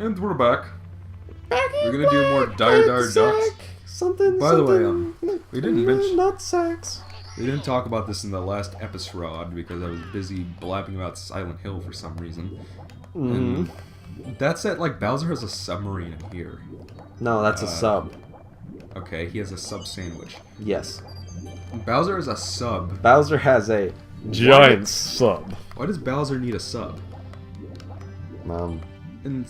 And we're back. We're gonna do more Dire Dire Ducks. Something. By the way, we didn't mention. Nut sacks. We didn't talk about this in the last episode because I was busy blabbing about Silent Hill for some reason. And that's it. Like Bowser has a submarine in here. No, that's a sub. Okay, he has a sub sandwich. Yes. Bowser is a sub. Bowser has a giant sub. Why does Bowser need a sub? And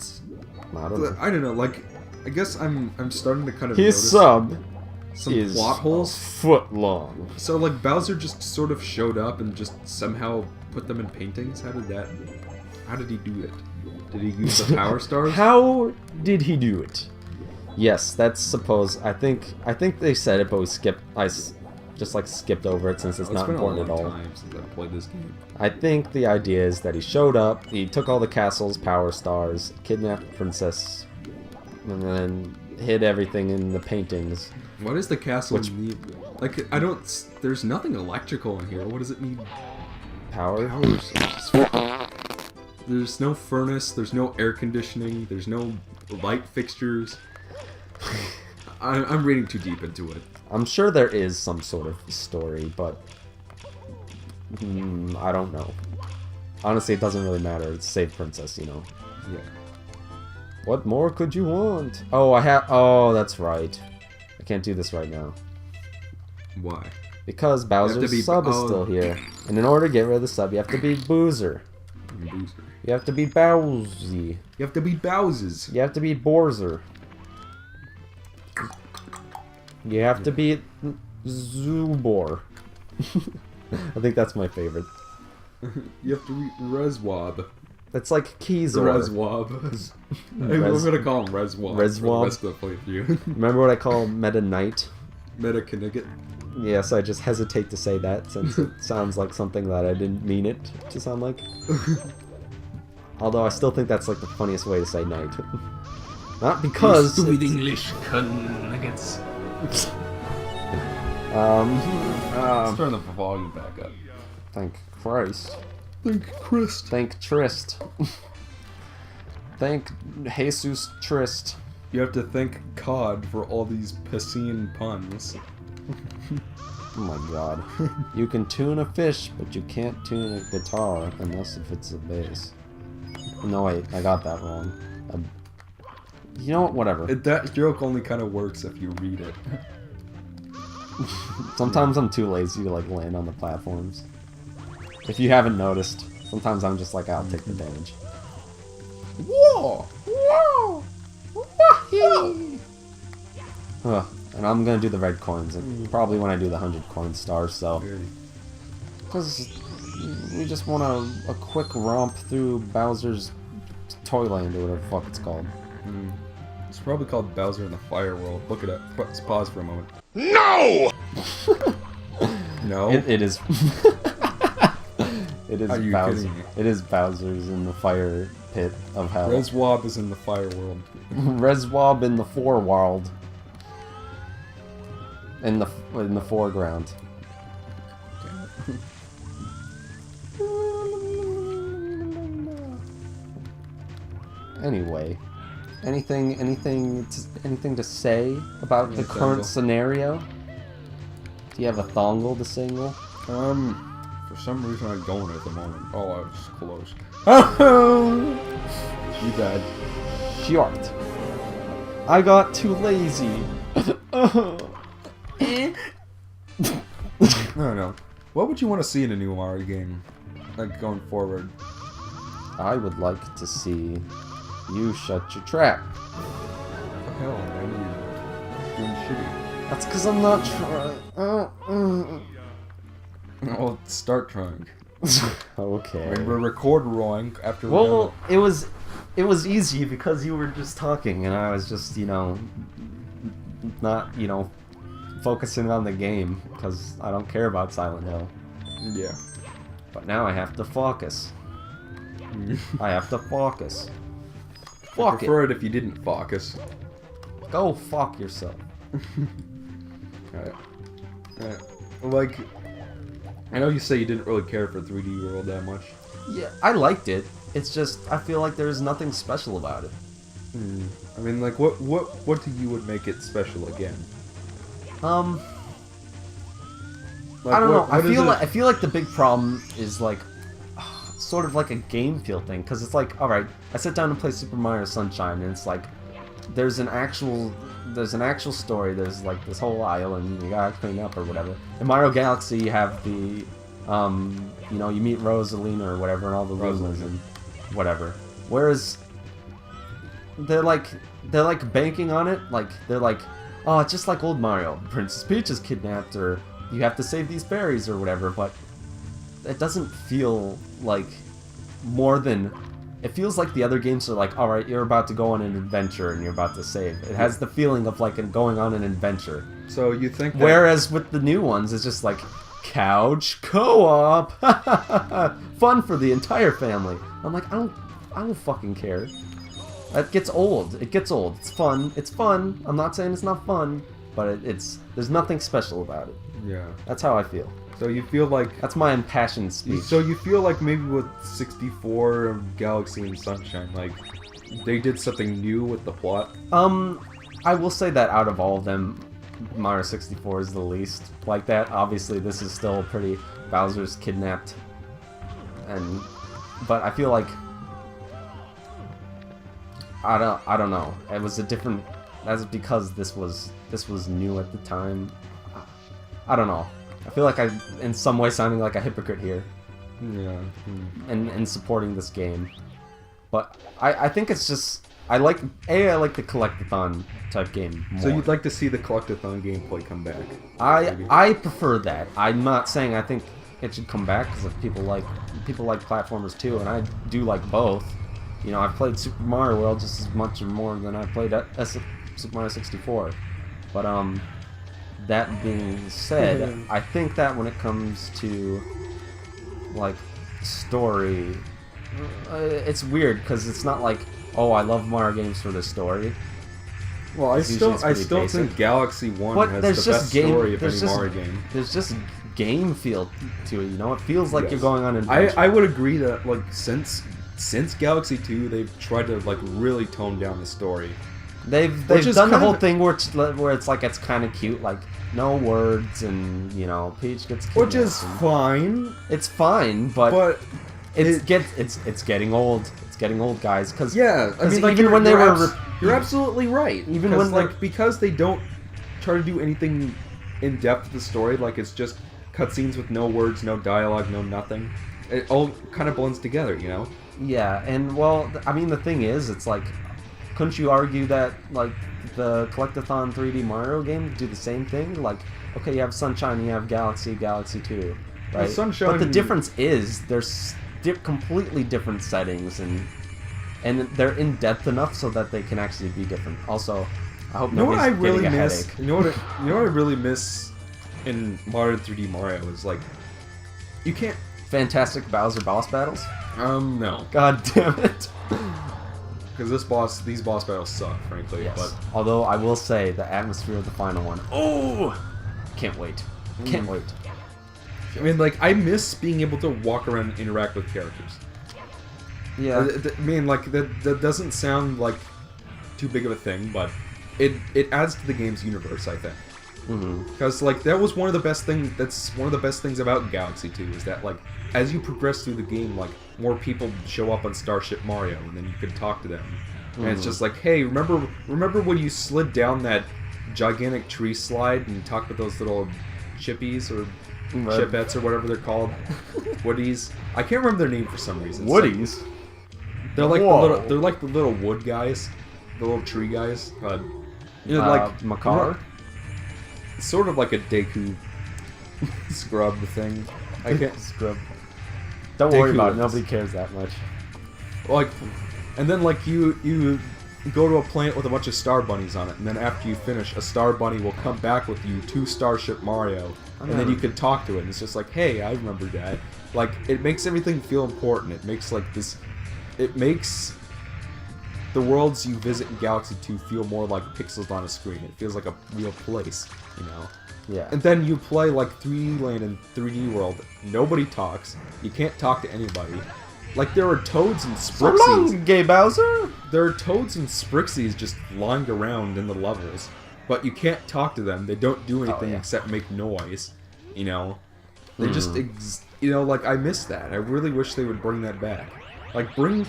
I don't know. Like, I guess I'm starting to kind of his notice sub some is plot holes. a foot long. So like Bowser just sort of showed up and just somehow put them in paintings. How did he do it? Did he use the power stars? How did he do it? Yes, that's supposed. I think they said it, but we skipped. I just like skipped over it since it's not important at all. It's been a long time since I played this game. I think the idea is that he showed up, he took all the castle's power stars, kidnapped the princess, and then hid everything in the paintings. What does the castle need? Like, there's nothing electrical in here. What does it need? Power? There's no furnace, there's no air conditioning, there's no light fixtures. I'm reading too deep into it. I'm sure there is some sort of story, but I don't know. Honestly, it doesn't really matter. It's save princess, you know. Yeah. What more could you want? Oh, that's right. I can't do this right now. Why? Because Bowser's sub is still here. And in order to get rid of the sub, you have to be Boozer. You have to be Bowsy. You have to be Bowses. You have to be Borzer. You have to be Zubor. I think that's my favorite. You have to be Reswob. That's like Keysor. Reswob. I'm gonna call him Reswob. Reswob. For the rest of the playthrough. Remember what I call Meta Knight? Meta Knigget. Yes, I just hesitate to say that since it sounds like something that I didn't mean it to sound like. Although I still think that's like the funniest way to say knight. Not because stupid English nuggets. Let's turn the volume back up. Thank Christ. Thank Christ. Thank Trist. Thank Jesus Trist. You have to thank COD for all these Piscean puns. Oh my god. You can tune a fish, but you can't tune a guitar unless if it's a bass. No, wait, I got that wrong. You know what? Whatever. That joke only kind of works if you read it. Sometimes I'm too lazy to like land on the platforms. If you haven't noticed, sometimes I'm just like, I'll take the damage. Whoa! Whoa! Ugh, and I'm gonna do the red coins, and probably when I do the 100 coin stars, so. Because we just want a quick romp through Bowser's Toyland, or whatever the fuck it's called. It's probably called Bowser in the Fire World. Look it up. Let's pause for a moment. No! No? It is. It is Are you Bowser. kidding me? It is Bowser's in the fire pit of hell. Reswob is in the Fire World. Reswob in the foreworld. In the foreground. Anyway, anything to say about the current scenario? Do you have a thongle to single? For some reason I don't at the moment. Oh, I was close. Oh, you died. Short. I got too lazy. No. What would you want to see in a new Mario game, like going forward? I would like to see you shut your trap. What the hell, man? You're doing shitty. That's because I'm not trying. Well, start trying. Okay. We'll record wrong after. Well, it was easy because you were just talking and I was just, not, focusing on the game because I don't care about Silent Hill. Yeah. But now I have to focus. I have to focus. I prefer it if you didn't focus. Go fuck yourself. Alright. Like, I know you say you didn't really care for 3D World that much. Yeah, I liked it. It's just, I feel like there's nothing special about it. I mean, like, what to you would make it special again? Like, I don't know. what I feel like the big problem is like sort of like a game feel thing, because it's like, all right, I sit down and play Super Mario Sunshine, and it's like there's an actual story. There's like this whole island you gotta clean up or whatever. In Mario Galaxy, you have the you know, you meet Rosalina or whatever, and all the rumors and whatever. Whereas they're like banking on it, like they're like, oh, it's just like old Mario. Princess Peach is kidnapped, or you have to save these berries or whatever, but it doesn't feel like more than... It feels like the other games are like, alright, you're about to go on an adventure and you're about to save. It has the feeling of like going on an adventure. So you think that... Whereas with the new ones, it's just like, couch co-op! Fun for the entire family. I'm like, I don't fucking care. That gets old. It gets old. It's fun. It's fun. I'm not saying it's not fun, but there's nothing special about it. Yeah. That's how I feel. So you feel like... That's my impassioned speech. So you feel like maybe with 64, Galaxy and Sunshine, like, they did something new with the plot? I will say that out of all of them, Mario 64 is the least like that. Obviously, this is still pretty... Bowser's kidnapped. But I feel like... I don't know. It was a different... That's because this was new at the time. I don't know. I feel like I'm in some way sounding like a hypocrite here. Yeah. And supporting this game. But I think it's just... I like the collectathon type game more. So you'd like to see the collectathon gameplay come back? I prefer that. I'm not saying I think it should come back, because people like platformers too, and I do like both. You know, I've played Super Mario World just as much or more than I played Super Mario 64. But that being said, I think that when it comes to like story, it's weird because it's not like, oh, I love Mario games for the story. Well, I still think Galaxy 1 has the best story of any Mario game. There's just game feel to it, you know? It feels like you're going on an adventure. I would agree that, like, since Galaxy 2, they've tried to, like, really tone down the story. They've done the whole thing where it's like, it's kind of cute, like, no words, and, you know, Peach gets kidnapped. Which is fine. It's fine, but it's getting old. It's getting old, guys. Cause, yeah, I mean, like, even when they were... You're absolutely right. Even when, like, because they don't try to do anything in depth with the story, like, it's just cutscenes with no words, no dialogue, no nothing. It all kind of blends together, you know? Yeah, and, well, I mean, the thing is, it's like, couldn't you argue that, like, the Collectathon 3D Mario game do the same thing? Like, okay, you have Sunshine, you have Galaxy 2, right? Well, Sunshine... But the difference is, there's completely different settings, and they're in-depth enough so that they can actually be different. Also, I hope nobody's getting a headache. You know what I really miss in modern 3D Mario is, like, you can't... Fantastic Bowser boss battles? No. God damn it. Because these boss battles suck, frankly. Yes. But although I will say the atmosphere of the final one. Oh, can't wait. Can't wait. I mean, like, I miss being able to walk around and interact with characters. Yeah. I mean, like, that doesn't sound like too big of a thing, but it adds to the game's universe, I think. Because, like, that was one of the best things. That's one of the best things about Galaxy 2 is that, like, as you progress through the game, like, more people show up on Starship Mario, and then you can talk to them. And it's just like, hey, remember when you slid down that gigantic tree slide and talked with those little chippies or chipettes or whatever they're called? Woodies. I can't remember their name for some reason. Woodies. They're like the little wood guys, the little tree guys. You know, like Makar. Sort of like a Deku scrub thing. I can't scrub. Don't worry about it. Nobody cares that much. Like, and then like you go to a planet with a bunch of star bunnies on it, and then after you finish, a star bunny will come back with you to Starship Mario, and then you can talk to it. And it's just like, hey, I remember that. Like, it makes everything feel important. It makes like this. It makes the worlds you visit in Galaxy 2 feel more like pixels on a screen. It feels like a real place, you know? Yeah. And then you play like 3D Land in 3D World. Nobody talks. You can't talk to anybody. Like, there are Toads and So Sprixies. long, gay Bowser! There are Toads and Sprixies just lying around in the levels, but you can't talk to them. They don't do anything except make noise, you know? They just, you know, like, I miss that. I really wish they would bring that back. Like, bring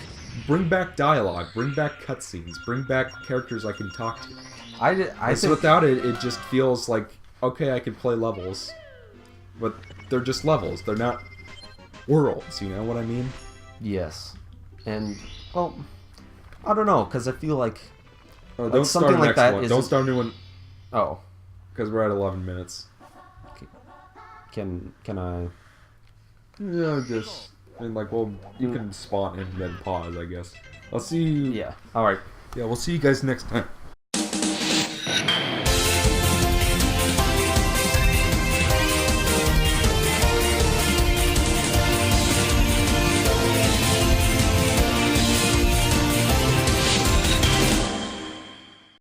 back dialogue, bring back cutscenes, bring back characters I can talk to. I think without it, it just feels like, okay, I can play levels, but they're just levels. They're not worlds, you know what I mean? yes, and well, I don't know, because I feel like Don't something start like next that one. is Don't start a new one oh, because we're at 11 minutes. can I? Yeah, just like, well, you can spawn and then pause, I guess. I'll see you. Yeah. All right. Yeah, we'll see you guys next time.